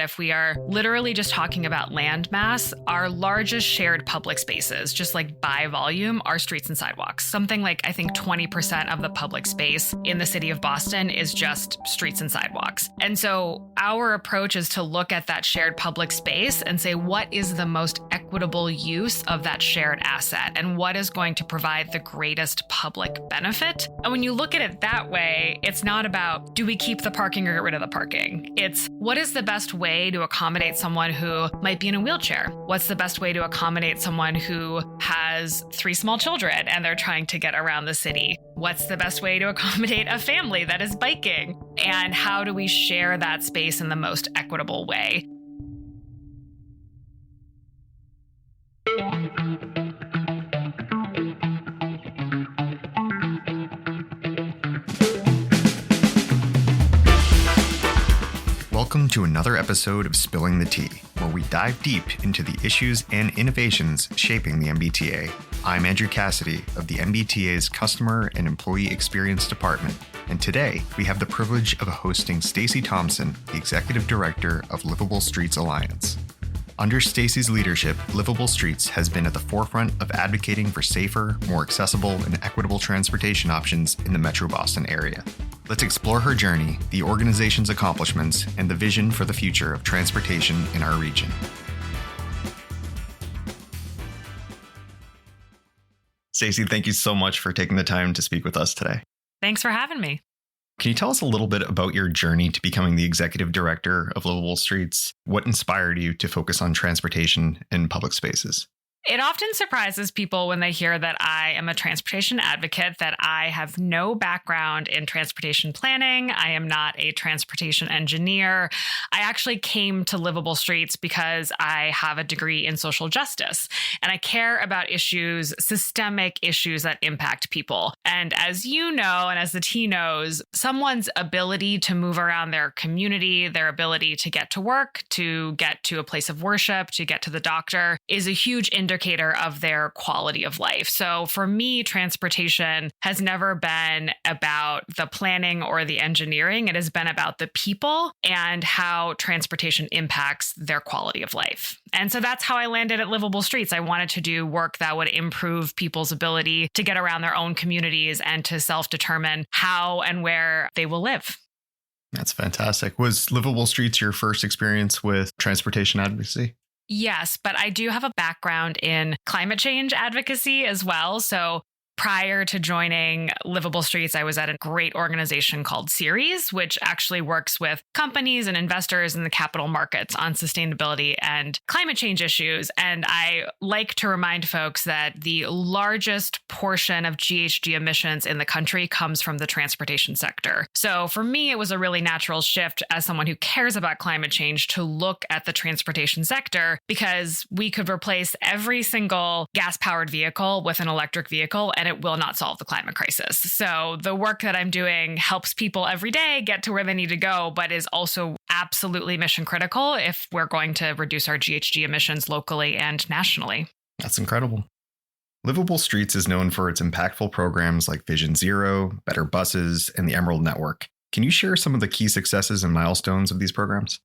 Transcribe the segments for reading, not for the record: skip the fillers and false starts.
If we are literally just talking about land mass, our largest shared public spaces, just like by volume, are streets and sidewalks. Something like, I think 20% of the public space in the city of Boston is just streets and sidewalks. And so our approach is to look at that shared public space and say, what is the most equitable use of that shared asset? And what is going to provide the greatest public benefit? And when you look at it that way, it's not about, do we keep the parking or get rid of the parking? It's, what is the best way to accommodate someone who might be in a wheelchair? What's the best way to accommodate someone who has 3 small children and they're trying to get around the city? What's the best way to accommodate a family that is biking? And how do we share that space in the most equitable way? Welcome to another episode of Spilling the Tea, where we dive deep into the issues and innovations shaping the MBTA. I'm Andrew Cassidy of the MBTA's Customer and Employee Experience Department, and today we have the privilege of hosting Stacy Thompson, the Executive Director of LivableStreets Alliance. Under Stacy's leadership, LivableStreets has been at the forefront of advocating for safer, more accessible, and equitable transportation options in the Metro Boston area. Let's explore her journey, the organization's accomplishments, and the vision for the future of transportation in our region. Stacy, thank you so much for taking the time to speak with us today. Thanks for having me. Can you tell us a little bit about your journey to becoming the executive director of LivableStreets? What inspired you to focus on transportation in public spaces? It often surprises people when they hear that I am a transportation advocate, that I have no background in transportation planning. I am not a transportation engineer. I actually came to LivableStreets because I have a degree in social justice, and I care about issues, systemic issues that impact people. And as you know, and as the T knows, someone's ability to move around their community, their ability to get to work, to get to a place of worship, to get to the doctor, is a huge indicator of their quality of life. So for me, transportation has never been about the planning or the engineering. It has been about the people and how transportation impacts their quality of life. And so that's how I landed at LivableStreets. I wanted to do work that would improve people's ability to get around their own communities and to self-determine how and where they will live. That's fantastic. Was LivableStreets your first experience with transportation advocacy? Yes, but I do have a background in climate change advocacy as well. So prior to joining LivableStreets, I was at a great organization called Ceres, which actually works with companies and investors in the capital markets on sustainability and climate change issues. And I like to remind folks that the largest portion of GHG emissions in the country comes from the transportation sector. So for me, it was a really natural shift as someone who cares about climate change to look at the transportation sector, because we could replace every single gas-powered vehicle with an electric vehicle, and it will not solve the climate crisis. So the work that I'm doing helps people every day get to where they need to go, but is also absolutely mission critical if we're going to reduce our GHG emissions locally and nationally. That's incredible. LivableStreets is known for its impactful programs like Vision Zero, Better Buses, and the Emerald Network. Can you share some of the key successes and milestones of these programs?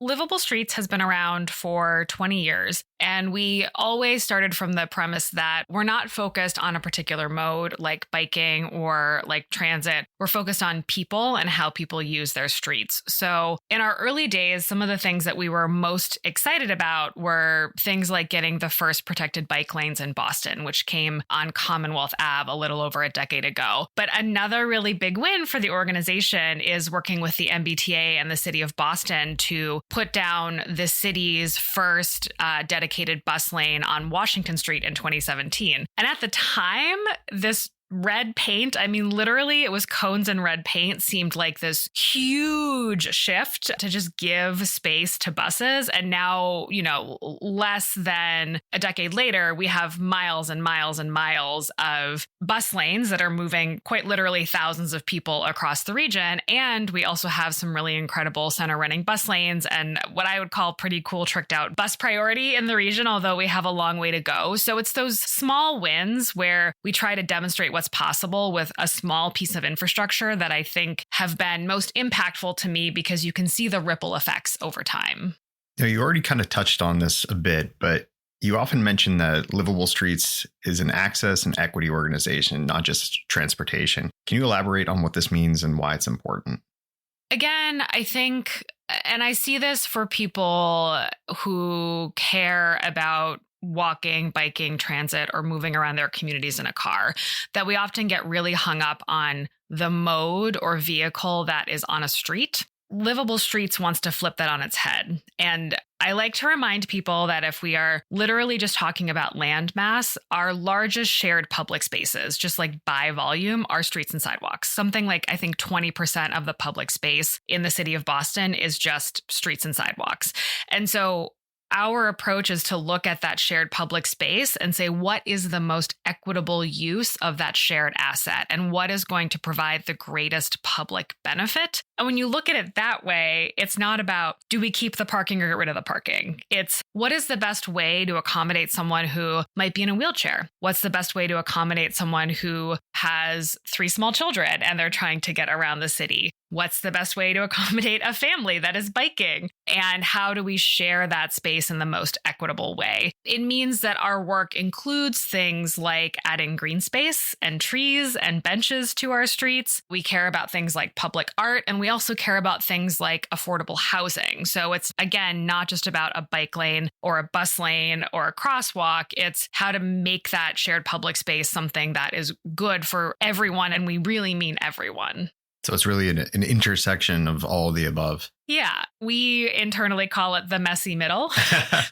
LivableStreets has been around for 20 years, and we always started from the premise that we're not focused on a particular mode like biking or like transit. We're focused on people and how people use their streets. So in our early days, some of the things that we were most excited about were things like getting the first protected bike lanes in Boston, which came on Commonwealth Ave a little over a decade ago. But another really big win for the organization is working with the MBTA and the city of Boston to put down the city's first dedicated bus lane on Washington Street in 2017. And at the time, this red paint, I mean, literally, it was cones and red paint, seemed like this huge shift to just give space to buses. And now, less than a decade later, we have miles and miles and miles of bus lanes that are moving quite literally thousands of people across the region. And we also have some really incredible center running bus lanes and what I would call pretty cool tricked out bus priority in the region, although we have a long way to go. So it's those small wins where we try to demonstrate what's possible with a small piece of infrastructure that I think have been most impactful to me because you can see the ripple effects over time. You already kind of touched on this a bit, but you often mention that Livable Streets is an access and equity organization, not just transportation. Can you elaborate on what this means and why it's important? Again, I think, and I see this for people who care about walking, biking, transit, or moving around their communities in a car, that we often get really hung up on the mode or vehicle that is on a street. Livable Streets wants to flip that on its head. And I like to remind people that if we are literally just talking about land mass, our largest shared public spaces, just like by volume, are streets and sidewalks. Something like, I think 20% of the public space in the city of Boston is just streets and sidewalks. And so our approach is to look at that shared public space and say, what is the most equitable use of that shared asset and what is going to provide the greatest public benefit? And when you look at it that way, it's not about, do we keep the parking or get rid of the parking? It's, what is the best way to accommodate someone who might be in a wheelchair? What's the best way to accommodate someone who has 3 small children and they're trying to get around the city? What's the best way to accommodate a family that is biking? And how do we share that space in the most equitable way? It means that our work includes things like adding green space and trees and benches to our streets. We care about things like public art, and we also care about things like affordable housing. So it's, again, not just about a bike lane or a bus lane or a crosswalk. It's how to make that shared public space something that is good for everyone, and we really mean everyone. So it's really an intersection of all of the above. Yeah, we internally call it the messy middle.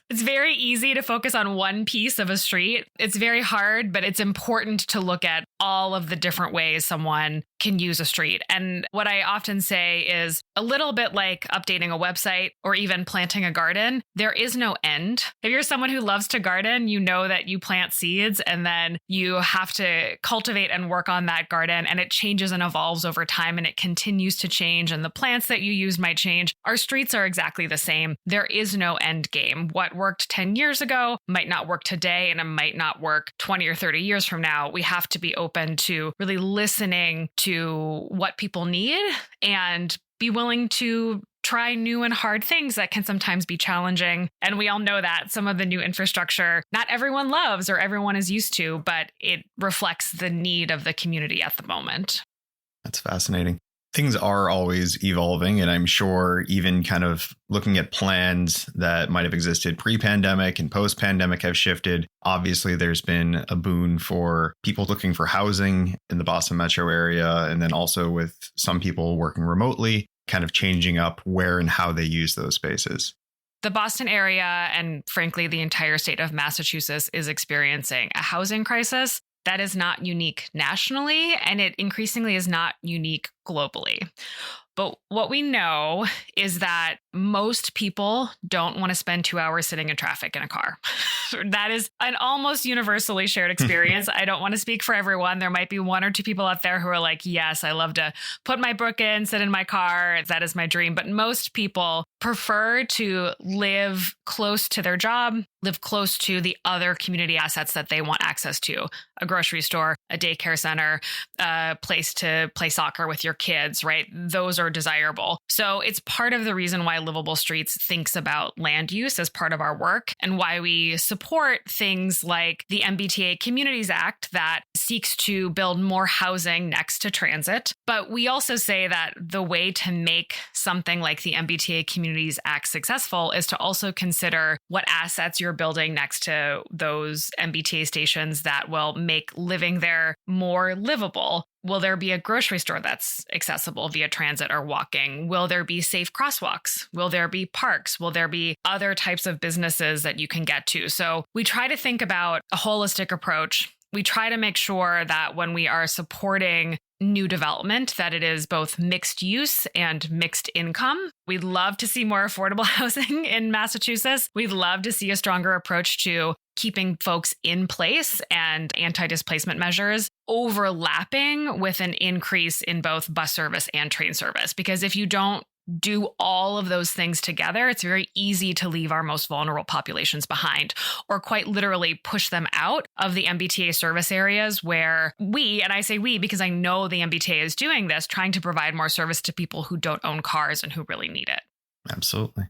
It's very easy to focus on one piece of a street. It's very hard, but it's important to look at all of the different ways someone can use a street. And what I often say is a little bit like updating a website or even planting a garden. There is no end. If you're someone who loves to garden, you know that you plant seeds and then you have to cultivate and work on that garden, and it changes and evolves over time, and it continues to change, and the plants that you use might change. Our streets are exactly the same. There is no end game. What worked 10 years ago might not work today, and it might not work 20 or 30 years from now. We have to be open to really listening to what people need and be willing to try new and hard things that can sometimes be challenging. And we all know that some of the new infrastructure, not everyone loves or everyone is used to, but it reflects the need of the community at the moment. That's fascinating. Things are always evolving, and I'm sure even kind of looking at plans that might have existed pre-pandemic and post-pandemic have shifted. Obviously, there's been a boon for people looking for housing in the Boston metro area, and then also with some people working remotely, kind of changing up where and how they use those spaces. The Boston area, and frankly, the entire state of Massachusetts, is experiencing a housing crisis that is not unique nationally, and it increasingly is not unique globally. But what we know is that most people don't want to spend 2 hours sitting in traffic in a car. That is an almost universally shared experience. I don't want to speak for everyone. There might be 1 or 2 people out there who are like, yes, I love to put my book in, sit in my car. That is my dream. But most people prefer to live close to their job, live close to the other community assets that they want access to. A grocery store, a daycare center, a place to play soccer with your kids, right? Those are desirable. So it's part of the reason why Livable Streets thinks about land use as part of our work, and why we support things like the MBTA Communities Act that seeks to build more housing next to transit. But we also say that the way to make something like the MBTA Communities Act successful is to also consider what assets you're building next to those MBTA stations that will make living there more livable. Will there be a grocery store that's accessible via transit or walking? Will there be safe crosswalks? Will there be parks? Will there be other types of businesses that you can get to? So we try to think about a holistic approach. We try to make sure that when we are supporting new development, that it is both mixed use and mixed income. We'd love to see more affordable housing in Massachusetts. We'd love to see a stronger approach to keeping folks in place and anti-displacement measures overlapping with an increase in both bus service and train service. Because if you don't do all of those things together, it's very easy to leave our most vulnerable populations behind, or quite literally push them out of the MBTA service areas where we, and I say we because I know the MBTA is doing this, trying to provide more service to people who don't own cars and who really need it. Absolutely.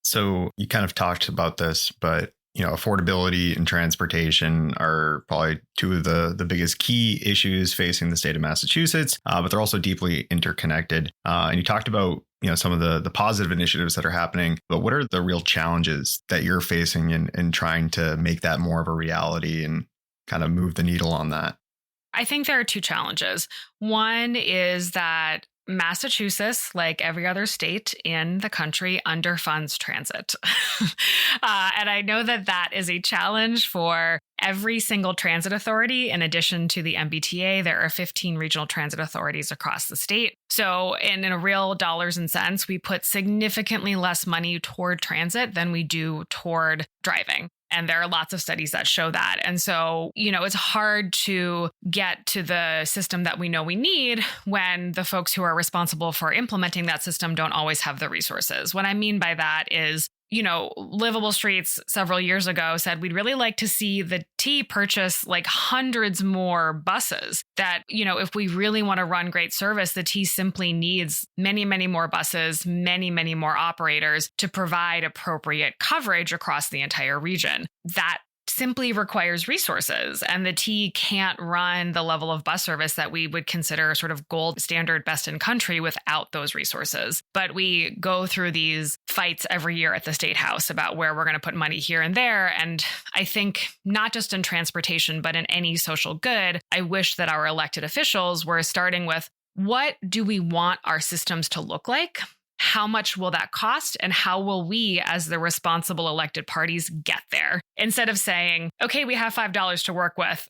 So you kind of talked about this, but affordability and transportation are probably two of the biggest key issues facing the state of Massachusetts, but they're also deeply interconnected. And you talked about some of the positive initiatives that are happening, but what are the real challenges that you're facing in trying to make that more of a reality and kind of move the needle on that? I think there are two challenges. One is that Massachusetts, like every other state in the country, underfunds transit. And I know that is a challenge for every single transit authority. In addition to the MBTA, there are 15 regional transit authorities across the state. So in a real dollars and cents, we put significantly less money toward transit than we do toward driving. And there are lots of studies that show that. And so, it's hard to get to the system that we know we need when the folks who are responsible for implementing that system don't always have the resources. What I mean by that is, Livable Streets several years ago said we'd really like to see the T purchase like hundreds more buses. That, if we really want to run great service, the T simply needs many, many more buses, many, many more operators to provide appropriate coverage across the entire region. That simply requires resources, and the T can't run the level of bus service that we would consider sort of gold standard best in country without those resources. But we go through these fights every year at the State House about where we're going to put money here and there. And I think not just in transportation, but in any social good, I wish that our elected officials were starting with, what do we want our systems to look like? How much will that cost? And how will we, as the responsible elected parties, get there? Instead of saying, okay, we have $5 to work with.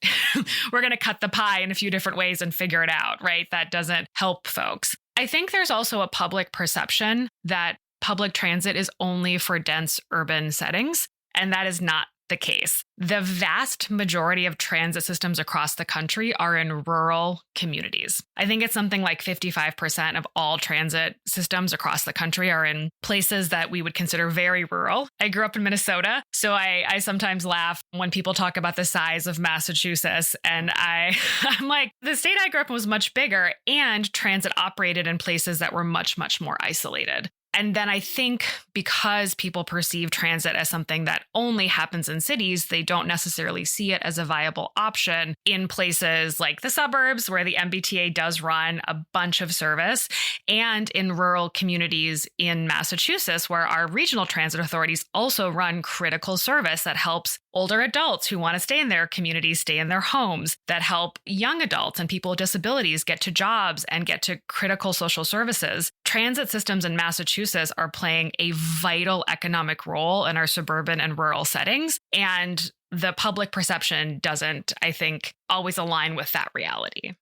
We're going to cut the pie in a few different ways and figure it out, right? That doesn't help folks. I think there's also a public perception that public transit is only for dense urban settings, and that is not the case. The vast majority of transit systems across the country are in rural communities. I think it's something like 55% of all transit systems across the country are in places that we would consider very rural. I grew up in Minnesota, so I sometimes laugh when people talk about the size of Massachusetts. And I'm like, the state I grew up in was much bigger, and transit operated in places that were much, much more isolated. And then I think because people perceive transit as something that only happens in cities, they don't necessarily see it as a viable option in places like the suburbs, where the MBTA does run a bunch of service, and in rural communities in Massachusetts, where our regional transit authorities also run critical service that helps older adults who want to stay in their communities stay in their homes, that help young adults and people with disabilities get to jobs and get to critical social services. Transit systems in Massachusetts are playing a vital economic role in our suburban and rural settings. And the public perception doesn't, I think, always align with that reality.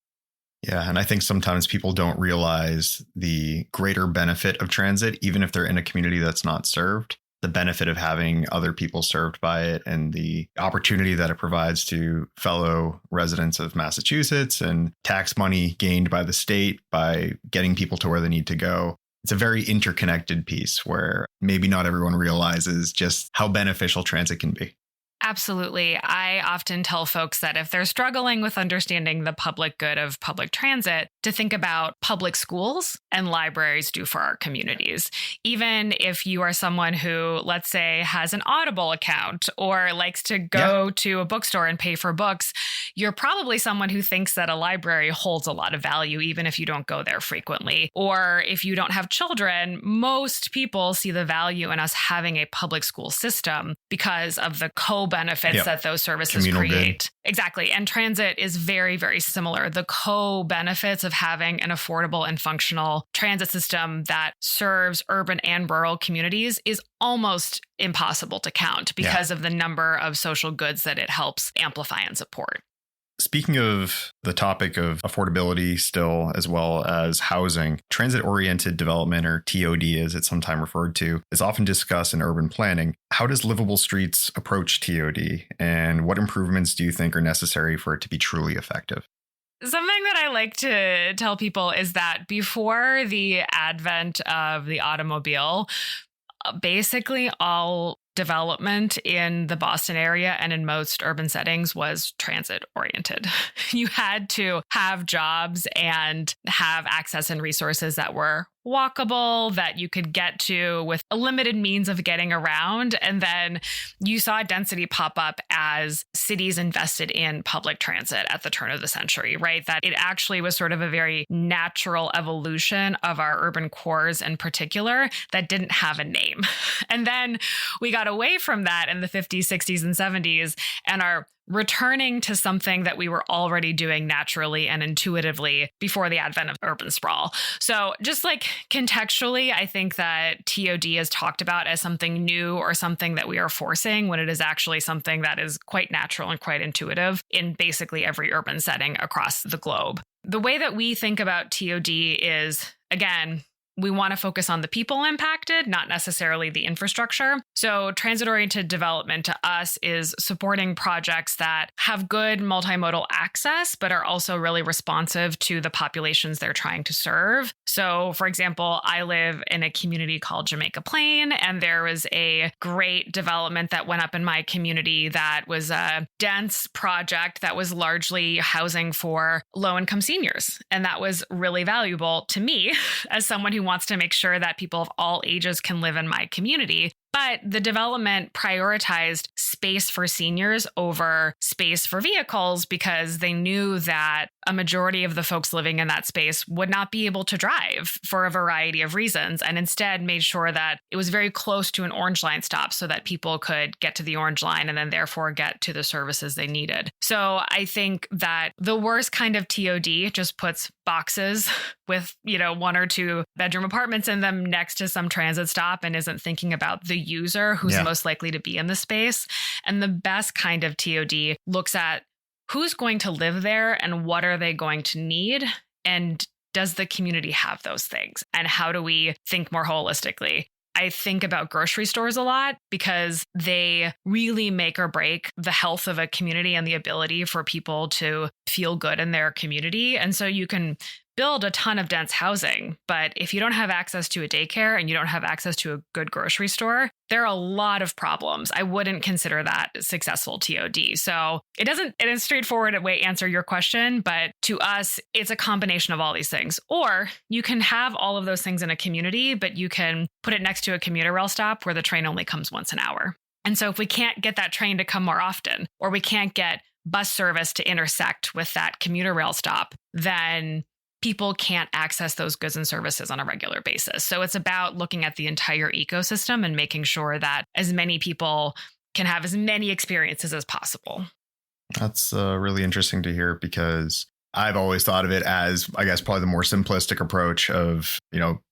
Yeah. And I think sometimes people don't realize the greater benefit of transit, even if they're in a community that's not served. The benefit of having other people served by it and the opportunity that it provides to fellow residents of Massachusetts and tax money gained by the state by getting people to where they need to go. It's a very interconnected piece where maybe not everyone realizes just how beneficial transit can be. Absolutely. I often tell folks that if they're struggling with understanding the public good of public transit, to think about public schools and libraries do for our communities. Even if you are someone who, let's say, has an Audible account or likes to go to a bookstore and pay for books, you're probably someone who thinks that a library holds a lot of value, even if you don't go there frequently. Or if you don't have children, most people see the value in us having a public school system because of the co-benefits that those services Communal create. good. Exactly. And transit is very, very similar. The co-benefits of having an affordable and functional transit system that serves urban and rural communities is almost impossible to count because of the number of social goods that it helps amplify and support. Speaking of the topic of affordability still, as well as housing, transit-oriented development, or TOD as it's sometimes referred to, is often discussed in urban planning. How does Livable Streets approach TOD, and what improvements do you think are necessary for it to be truly effective? Something that I like to tell people is that before the advent of the automobile, basically all development in the Boston area and in most urban settings was transit oriented. You had to have jobs and have access and resources that were walkable, that you could get to with a limited means of getting around. And then you saw density pop up as cities invested in public transit at the turn of the century, right? That it actually was sort of a very natural evolution of our urban cores in particular that didn't have a name. And then we got away from that in the 50s, 60s, and 70s and are returning to something that we were already doing naturally and intuitively before the advent of urban sprawl. So just like contextually, I think that TOD is talked about as something new or something that we are forcing when it is actually something that is quite natural and quite intuitive in basically every urban setting across the globe. The way that we think about TOD is, again, we want to focus on the people impacted, not necessarily the infrastructure. So transit-oriented development to us is supporting projects that have good multimodal access, but are also really responsive to the populations they're trying to serve. So, for example, I live in a community called Jamaica Plain, and there was a great development that went up in my community that was a dense project that was largely housing for low-income seniors. And that was really valuable to me as someone who wants to make sure that people of all ages can live in my community. But the development prioritized space for seniors over space for vehicles because they knew that a majority of the folks living in that space would not be able to drive for a variety of reasons, and instead made sure that it was very close to an Orange Line stop so that people could get to the Orange Line and then therefore get to the services they needed. So I think that the worst kind of TOD just puts boxes with, one or two bedroom apartments in them next to some transit stop and isn't thinking about the user who's most likely to be in the space. And the best kind of TOD looks at who's going to live there and what are they going to need, and does the community have those things, and how do we think more holistically? I think about grocery stores a lot because they really make or break the health of a community and the ability for people to feel good in their community. And so you can build a ton of dense housing, but if you don't have access to a daycare and you don't have access to a good grocery store, there are a lot of problems. I wouldn't consider that successful TOD. So it doesn't, in a straightforward way, answer your question, but to us, it's a combination of all these things. Or you can have all of those things in a community, but you can put it next to a commuter rail stop where the train only comes once an hour. And so if we can't get that train to come more often, or we can't get bus service to intersect with that commuter rail stop, then people can't access those goods and services on a regular basis. So it's about looking at the entire ecosystem and making sure that as many people can have as many experiences as possible. That's really interesting to hear, because I've always thought of it as, I guess, probably the more simplistic approach of,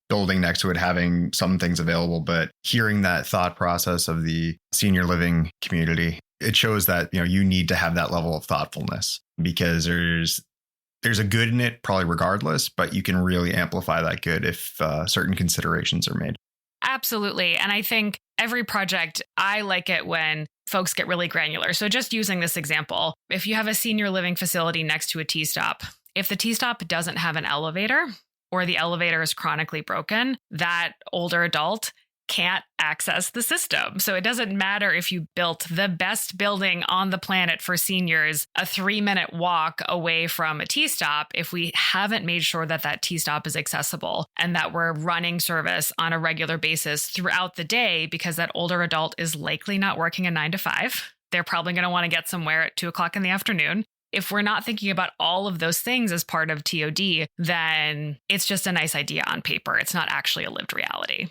building next to it, having some things available. But hearing that thought process of the senior living community, it shows that, you need to have that level of thoughtfulness, because there's a good in it probably regardless, but you can really amplify that good if certain considerations are made. Absolutely. And I think every project, I like it when folks get really granular. So just using this example, if you have a senior living facility next to a T-stop, if the T-stop doesn't have an elevator or the elevator is chronically broken, that older adult can't access the system. So it doesn't matter if you built the best building on the planet for seniors, a 3-minute walk away from a T-stop, if we haven't made sure that that T-stop is accessible and that we're running service on a regular basis throughout the day, because that older adult is likely not working a 9 to 5. They're probably going to want to get somewhere at 2:00 in the afternoon. If we're not thinking about all of those things as part of TOD, then it's just a nice idea on paper. It's not actually a lived reality.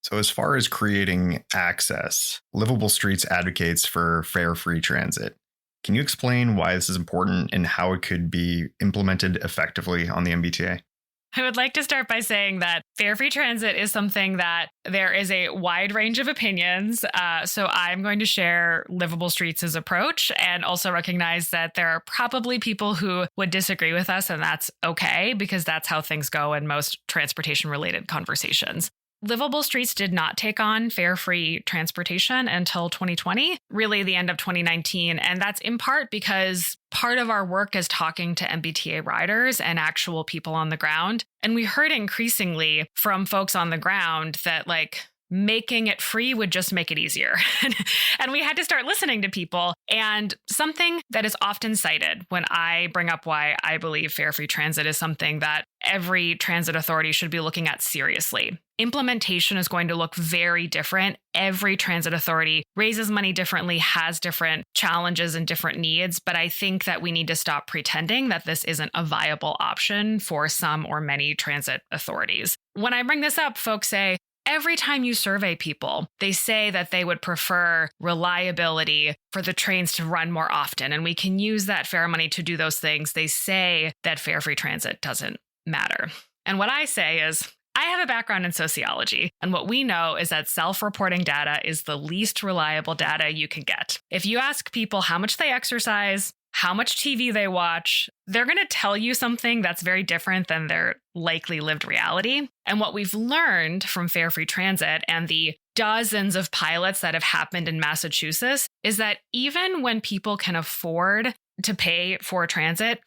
So as far as creating access, Livable Streets advocates for fare-free transit. Can you explain why this is important and how it could be implemented effectively on the MBTA? I would like to start by saying that fare-free transit is something that there is a wide range of opinions. So I'm going to share Livable Streets' approach and also recognize that there are probably people who would disagree with us, and that's okay, because that's how things go in most transportation-related conversations. Livable Streets did not take on fare-free transportation until 2020, really the end of 2019. And that's in part because part of our work is talking to MBTA riders and actual people on the ground. And we heard increasingly from folks on the ground that making it free would just make it easier. And we had to start listening to people. And something that is often cited when I bring up why I believe fare-free transit is something that every transit authority should be looking at seriously. Implementation is going to look very different. Every transit authority raises money differently, has different challenges and different needs. But I think that we need to stop pretending that this isn't a viable option for some or many transit authorities. When I bring this up, folks say, every time you survey people, they say that they would prefer reliability for the trains to run more often. And we can use that fare money to do those things. They say that fare-free transit doesn't matter. And what I say is, I have a background in sociology, and what we know is that self-reporting data is the least reliable data you can get. If you ask people how much they exercise, how much TV they watch, they're going to tell you something that's very different than their likely lived reality. And what we've learned from fare-free transit and the dozens of pilots that have happened in Massachusetts is that even when people can afford to pay for transit,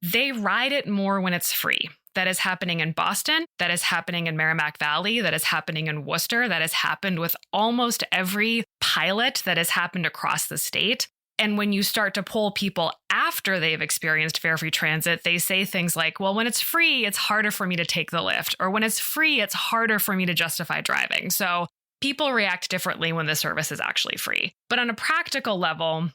they ride it more when it's free. That is happening in Boston, that is happening in Merrimack Valley, that is happening in Worcester, that has happened with almost every pilot that has happened across the state. And when you start to poll people after they've experienced fare-free transit, they say things like, well, when it's free, it's harder for me to take the lift. Or when it's free, it's harder for me to justify driving. So people react differently when the service is actually free. But on a practical level,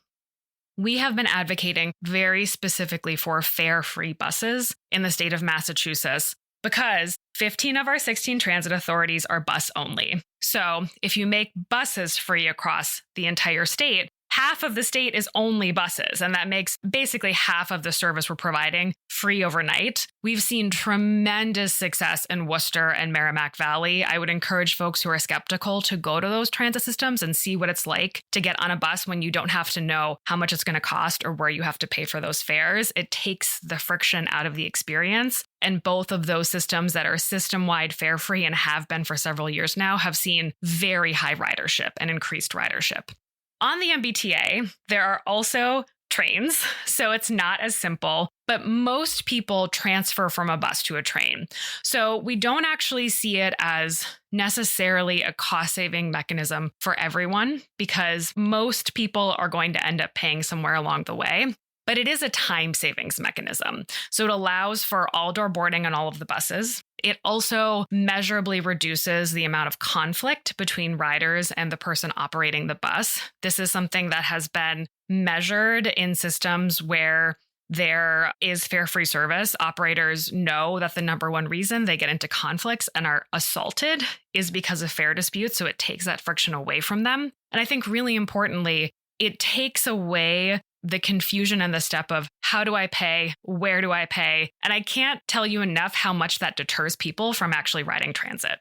we have been advocating very specifically for fare-free buses in the state of Massachusetts because 15 of our 16 transit authorities are bus only. So if you make buses free across the entire state, half of the state is only buses, and that makes basically half of the service we're providing free overnight. We've seen tremendous success in Worcester and Merrimack Valley. I would encourage folks who are skeptical to go to those transit systems and see what it's like to get on a bus when you don't have to know how much it's going to cost or where you have to pay for those fares. It takes the friction out of the experience. And both of those systems that are system-wide fare-free and have been for several years now have seen very high ridership and increased ridership. On the MBTA, there are also trains, so it's not as simple, but most people transfer from a bus to a train. So we don't actually see it as necessarily a cost-saving mechanism for everyone because most people are going to end up paying somewhere along the way. But it is a time savings mechanism. So it allows for all-door boarding on all of the buses. It also measurably reduces the amount of conflict between riders and the person operating the bus. This is something that has been measured in systems where there is fare-free service. Operators know that the number one reason they get into conflicts and are assaulted is because of fare disputes. So it takes that friction away from them. And I think really importantly, it takes away the confusion and the step of how do I pay? Where do I pay? And I can't tell you enough how much that deters people from actually riding transit.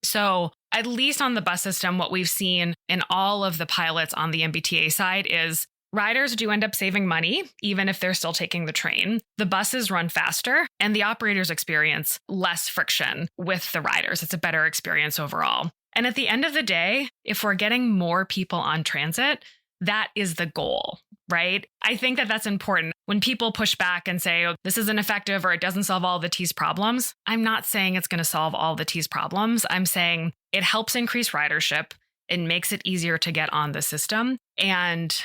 So at least on the bus system, what we've seen in all of the pilots on the MBTA side is riders do end up saving money, even if they're still taking the train. The buses run faster and the operators experience less friction with the riders. It's a better experience overall. And at the end of the day, if we're getting more people on transit, that is the goal, right? I think that that's important. When people push back and say, oh, this isn't effective or it doesn't solve all the T's problems, I'm not saying it's going to solve all the T's problems. I'm saying it helps increase ridership. It makes it easier to get on the system. And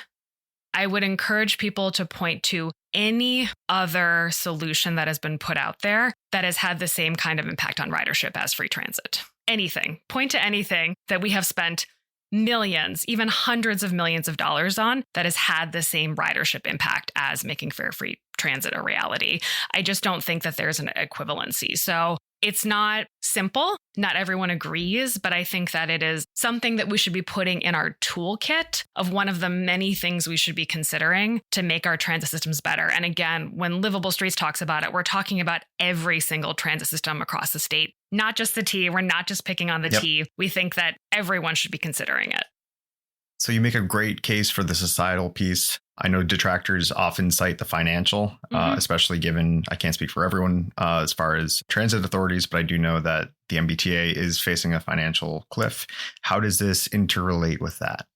I would encourage people to point to any other solution that has been put out there that has had the same kind of impact on ridership as free transit. Anything. Point to anything that we have spent millions, even hundreds of millions of dollars on that has had the same ridership impact as making fare-free transit a reality. I just don't think that there's an equivalency. So it's not simple. Not everyone agrees, but I think that it is something that we should be putting in our toolkit of one of the many things we should be considering to make our transit systems better. And again, when Livable Streets talks about it, we're talking about every single transit system across the state, not just the T. We're not just picking on the T. We think that everyone should be considering it. So you make a great case for the societal piece. I know detractors often cite the financial, especially given I can't speak for everyone as far as transit authorities, but I do know that the MBTA is facing a financial cliff. How does this interrelate with that?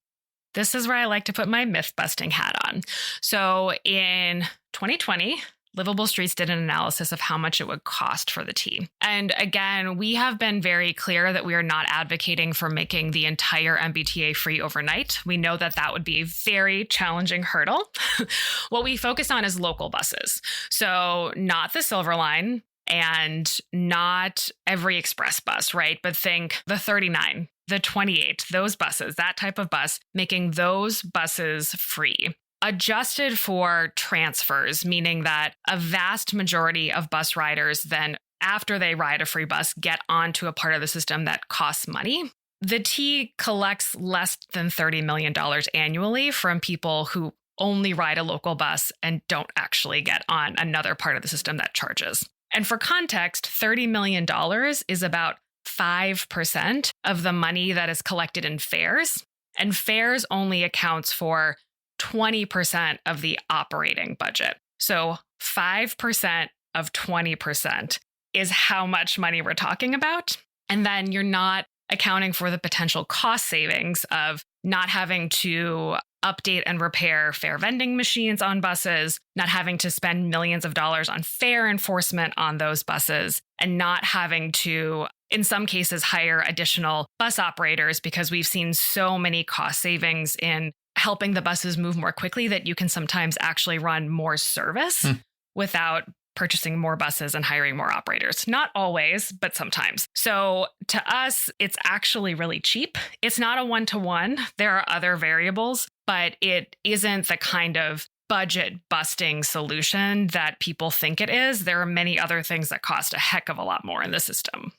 This is where I like to put my myth busting hat on. So in 2020, Livable Streets did an analysis of how much it would cost for the T. And again, we have been very clear that we are not advocating for making the entire MBTA free overnight. We know that that would be a very challenging hurdle. What we focus on is local buses. So not the Silver Line and not every express bus, right? But think the 39, the 28, those buses, that type of bus, making those buses free. Adjusted for transfers, meaning that a vast majority of bus riders then, after they ride a free bus, get onto a part of the system that costs money. The T collects less than $30 million annually from people who only ride a local bus and don't actually get on another part of the system that charges. And for context, $30 million is about 5% of the money that is collected in fares. And fares only accounts for 20% of the operating budget. So 5% of 20% is how much money we're talking about. And then you're not accounting for the potential cost savings of not having to update and repair fare vending machines on buses, not having to spend millions of dollars on fare enforcement on those buses, and not having to, in some cases, hire additional bus operators, because we've seen so many cost savings in helping the buses move more quickly that you can sometimes actually run more service without purchasing more buses and hiring more operators. Not always, but sometimes. So to us, it's actually really cheap. It's not a one-to-one. There are other variables, but it isn't the kind of budget busting solution that people think it is. There are many other things that cost a heck of a lot more in the system.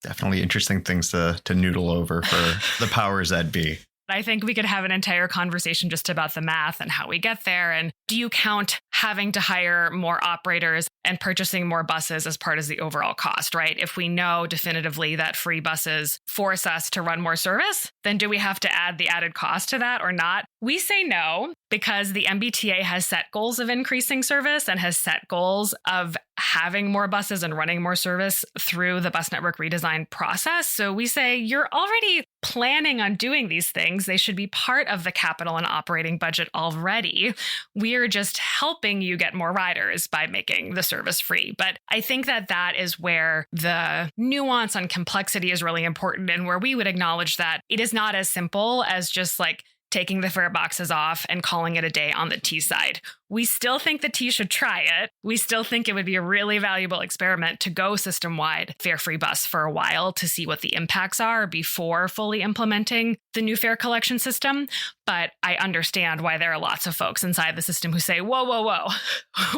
Definitely interesting things to noodle over for the powers that be. I think we could have an entire conversation just about the math and how we get there. And do you count having to hire more operators and purchasing more buses as part of the overall cost, right? If we know definitively that free buses force us to run more service, then do we have to add the added cost to that or not? We say no, because the MBTA has set goals of increasing service and has set goals of having more buses and running more service through the bus network redesign process. So we say you're already planning on doing these things. They should be part of the capital and operating budget already. We are just helping you get more riders by making the service free. But I think that that is where the nuance and complexity is really important, and where we would acknowledge that it is not as simple as just like taking the fare boxes off and calling it a day on the T side. We still think the T should try it. We still think it would be a really valuable experiment to go system-wide fare-free bus for a while to see what the impacts are before fully implementing the new fare collection system. But I understand why there are lots of folks inside the system who say, whoa,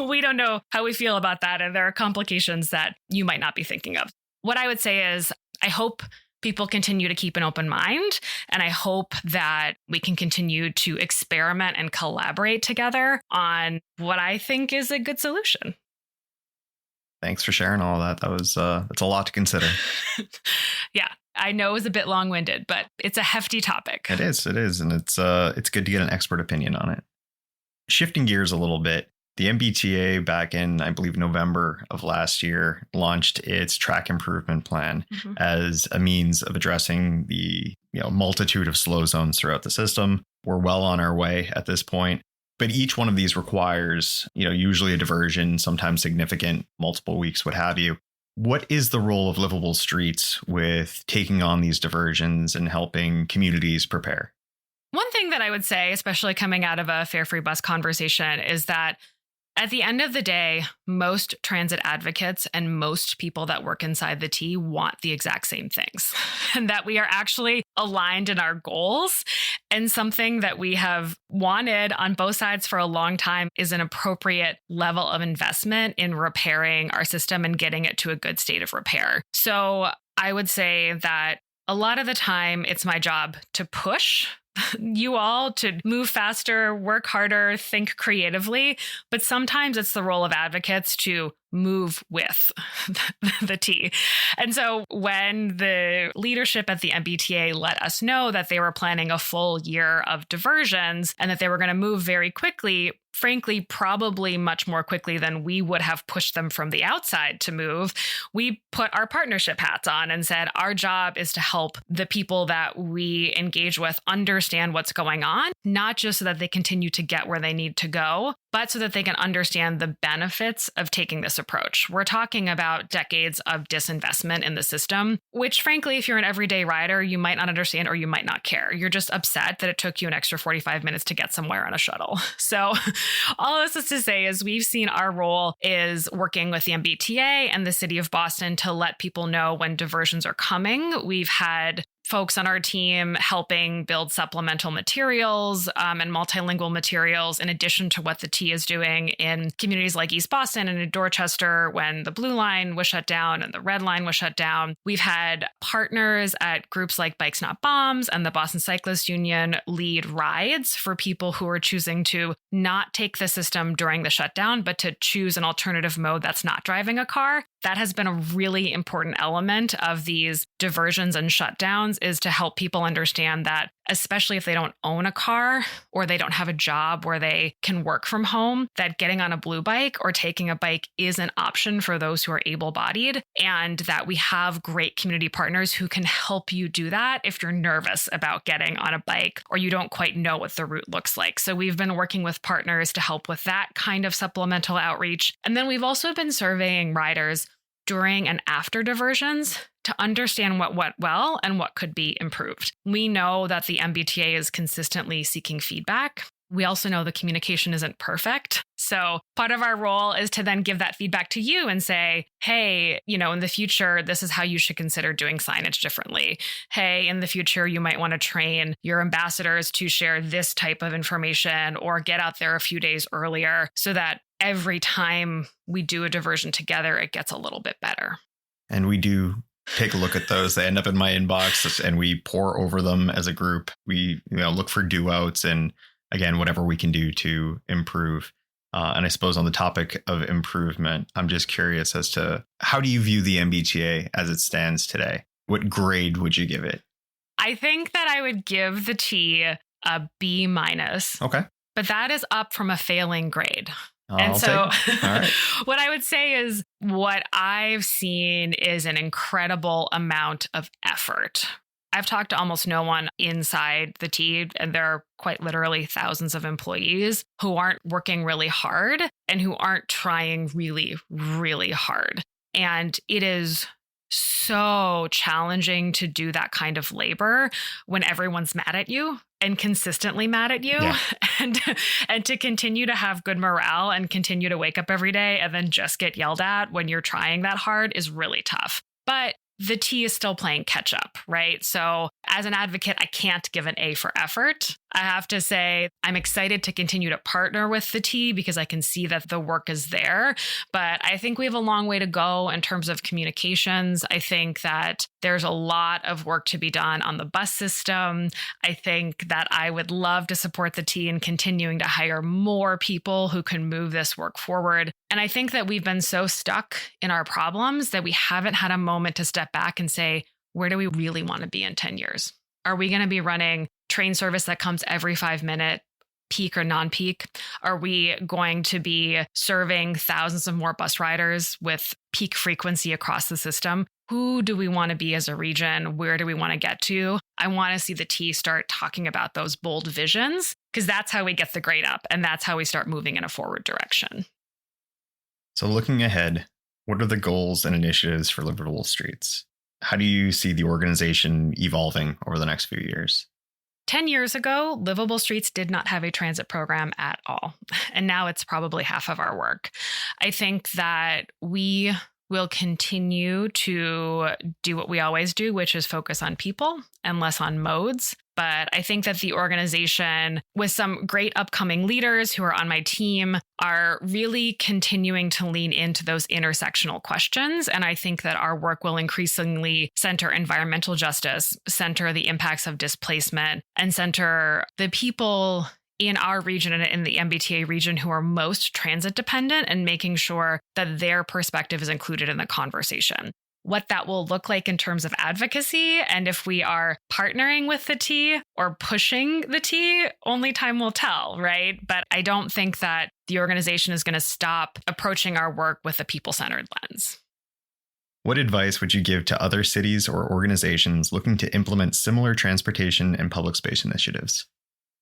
we don't know how we feel about that. And there are complications that you might not be thinking of. What I would say is, I hope people continue to keep an open mind. And I hope that we can continue to experiment and collaborate together on what I think is a good solution. Thanks for sharing all that. That's a lot to consider. Yeah, I know it was a bit long-winded, but it's a hefty topic. It is. And it's good to get an expert opinion on it. Shifting gears a little bit, the MBTA back in, I believe, November of last year launched its track improvement plan as a means of addressing the multitude of slow zones throughout the system. We're well on our way at this point, but each one of these requires, usually a diversion, sometimes significant, multiple weeks, what have you. What is the role of Livable Streets with taking on these diversions and helping communities prepare? One thing that I would say, especially coming out of a fare-free bus conversation, is that at the end of the day, most transit advocates and most people that work inside the T want the exact same things, and that we are actually aligned in our goals. And something that we have wanted on both sides for a long time is an appropriate level of investment in repairing our system and getting it to a good state of repair. So I would say that a lot of the time it's my job to push you all to move faster, work harder, think creatively. But sometimes it's the role of advocates to move with the T. And so when the leadership at the MBTA let us know that they were planning a full year of diversions and that they were going to move very quickly, frankly, probably much more quickly than we would have pushed them from the outside to move, we put our partnership hats on and said, our job is to help the people that we engage with understand what's going on, not just so that they continue to get where they need to go, but so that they can understand the benefits of taking this approach. We're talking about decades of disinvestment in the system, which frankly, if you're an everyday rider, you might not understand or you might not care. You're just upset that it took you an extra 45 minutes to get somewhere on a shuttle. So all of this is to say is we've seen our role is working with the MBTA and the city of Boston to let people know when diversions are coming. We've had folks on our team helping build supplemental materials and multilingual materials, in addition to what the T is doing in communities like East Boston and in Dorchester when the Blue Line was shut down and the Red Line was shut down. We've had partners at groups like Bikes Not Bombs and the Boston Cyclists Union lead rides for people who are choosing to not take the system during the shutdown, but to choose an alternative mode that's not driving a car. That has been a really important element of these diversions and shutdowns, is to help people understand that, especially if they don't own a car or they don't have a job where they can work from home, that getting on a blue bike or taking a bike is an option for those who are able-bodied, and that we have great community partners who can help you do that if you're nervous about getting on a bike or you don't quite know what the route looks like. So we've been working with partners to help with that kind of supplemental outreach. And then we've also been surveying riders during and after diversions to understand what went well and what could be improved. We know that the MBTA is consistently seeking feedback. We also know the communication isn't perfect. So part of our role is to then give that feedback to you and say, hey, in the future, this is how you should consider doing signage differently. Hey, in the future, you might want to train your ambassadors to share this type of information or get out there a few days earlier so that every time we do a diversion together, it gets a little bit better. And we do take a look at those. They end up in my inbox and we pore over them as a group. We look for do outs and, again, whatever we can do to improve. And I suppose on the topic of improvement, I'm just curious as to how do you view the MBTA as it stands today? What grade would you give it? I think that I would give the T a B-. Okay. But that is up from a failing grade. And so what I would say is what I've seen is an incredible amount of effort. I've talked to almost no one inside the T, and there are quite literally thousands of employees who aren't working really hard and who aren't trying really, really hard. And it is so challenging to do that kind of labor when everyone's mad at you and consistently mad at you. Yeah. And to continue to have good morale and continue to wake up every day and then just get yelled at when you're trying that hard is really tough. But the T is still playing catch up, right? So as an advocate, I can't give an A for effort. I have to say I'm excited to continue to partner with the T because I can see that the work is there. But I think we have a long way to go in terms of communications. I think that there's a lot of work to be done on the bus system. I think that I would love to support the T in continuing to hire more people who can move this work forward. And I think that we've been so stuck in our problems that we haven't had a moment to step back and say, where do we really want to be in 10 years? Are we going to be running train service that comes every 5 minutes, peak or non-peak? Are we going to be serving thousands of more bus riders with peak frequency across the system? Who do we want to be as a region? Where do we want to get to? I want to see the T start talking about those bold visions because that's how we get the grade up and that's how we start moving in a forward direction. So looking ahead, what are the goals and initiatives for Livable Streets? How do you see the organization evolving over the next few years? 10 years ago, Livable Streets did not have a transit program at all. And now it's probably half of our work. I think that we will continue to do what we always do, which is focus on people and less on modes. But I think that the organization, with some great upcoming leaders who are on my team, are really continuing to lean into those intersectional questions. And I think that our work will increasingly center environmental justice, center the impacts of displacement, and center the people in our region and in the MBTA region who are most transit dependent and making sure that their perspective is included in the conversation. What that will look like in terms of advocacy and if we are partnering with the T or pushing the T, only time will tell, right? But I don't think that the organization is going to stop approaching our work with a people-centered lens. What advice would you give to other cities or organizations looking to implement similar transportation and public space initiatives?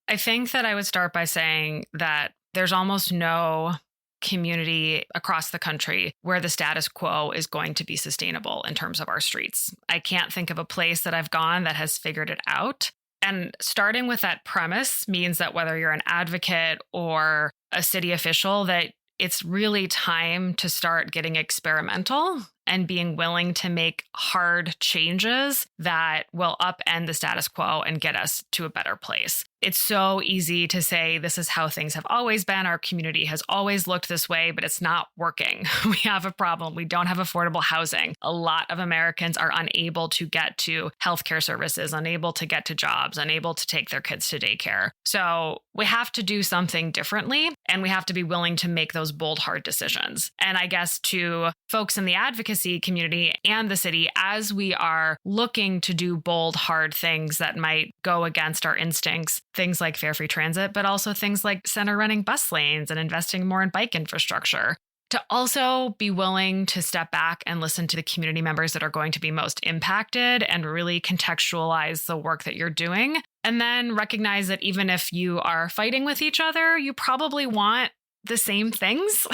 I think that I would start by saying that there's almost no community across the country where the status quo is going to be sustainable in terms of our streets. I can't think of a place that I've gone that has figured it out. And starting with that premise means that whether you're an advocate or a city official, that it's really time to start getting experimental and being willing to make hard changes that will upend the status quo and get us to a better place. It's so easy to say this is how things have always been. Our community has always looked this way, but it's not working. We have a problem. We don't have affordable housing. A lot of Americans are unable to get to healthcare services, unable to get to jobs, unable to take their kids to daycare. So we have to do something differently, and we have to be willing to make those bold, hard decisions. And I guess to folks in the advocacy community and the city, as we are looking to do bold, hard things that might go against our instincts, things like fare-free transit, but also things like center running bus lanes and investing more in bike infrastructure, to also be willing to step back and listen to the community members that are going to be most impacted and really contextualize the work that you're doing. And then recognize that even if you are fighting with each other, you probably want the same things.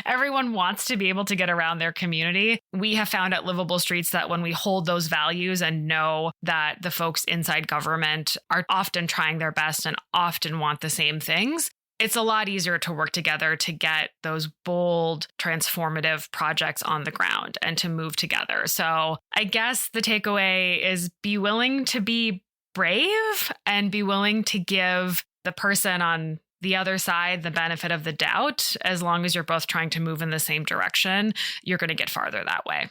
Everyone wants to be able to get around their community. We have found at Livable Streets that when we hold those values and know that the folks inside government are often trying their best and often want the same things, it's a lot easier to work together to get those bold, transformative projects on the ground and to move together. So I guess the takeaway is be willing to be brave and be willing to give the person on the other side the benefit of the doubt. As long as you're both trying to move in the same direction, you're going to get farther that way.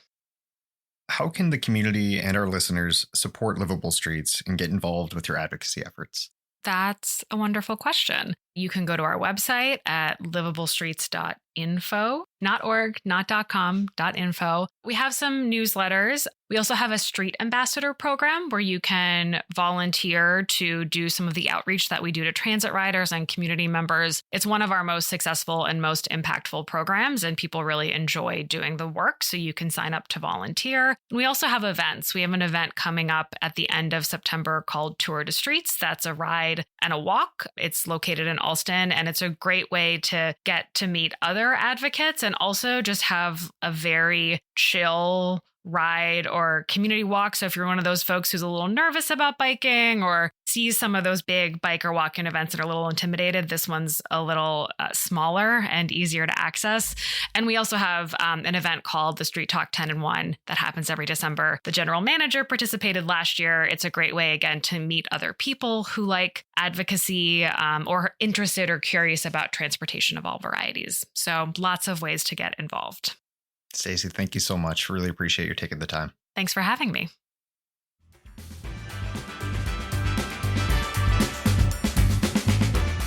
How can the community and our listeners support Livable Streets and get involved with your advocacy efforts? That's a wonderful question. You can go to our website at LivableStreets.info, not .org, not .com, .info. We have some newsletters. We also have a street ambassador program where you can volunteer to do some of the outreach that we do to transit riders and community members. It's one of our most successful and most impactful programs, and people really enjoy doing the work. So you can sign up to volunteer. We also have events. We have an event coming up at the end of September called Tour de Streets. That's a ride and a walk. It's located in Alston, and it's a great way to get to meet other advocates and also just have a very chill ride or community walk. So if you're one of those folks who's a little nervous about biking or sees some of those big bike or walk-in events that are a little intimidated, this one's a little smaller and easier to access. And we also have an event called the Street Talk 10 and 1 that happens every December. The general manager participated last year. It's a great way, again, to meet other people who like advocacy or interested or curious about transportation of all varieties. So lots of ways to get involved. Stacy, thank you so much. Really appreciate you taking the time. Thanks for having me.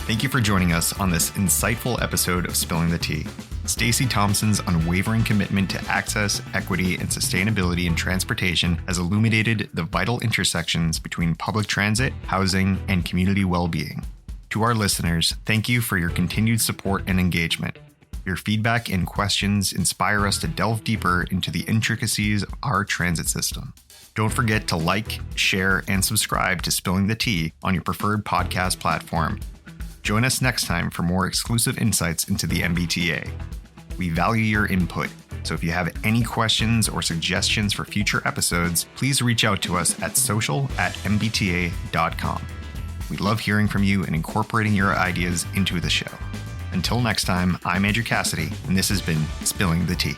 Thank you for joining us on this insightful episode of Spilling the Tea. Stacy Thompson's unwavering commitment to access, equity, and sustainability in transportation has illuminated the vital intersections between public transit, housing, and community well-being. To our listeners, thank you for your continued support and engagement. Your feedback and questions inspire us to delve deeper into the intricacies of our transit system. Don't forget to like, share, and subscribe to Spilling the Tea on your preferred podcast platform. Join us next time for more exclusive insights into the MBTA. We value your input, so if you have any questions or suggestions for future episodes, please reach out to us at social@mbta.com. We love hearing from you and incorporating your ideas into the show. Until next time, I'm Andrew Cassidy, and this has been Spilling the Tea.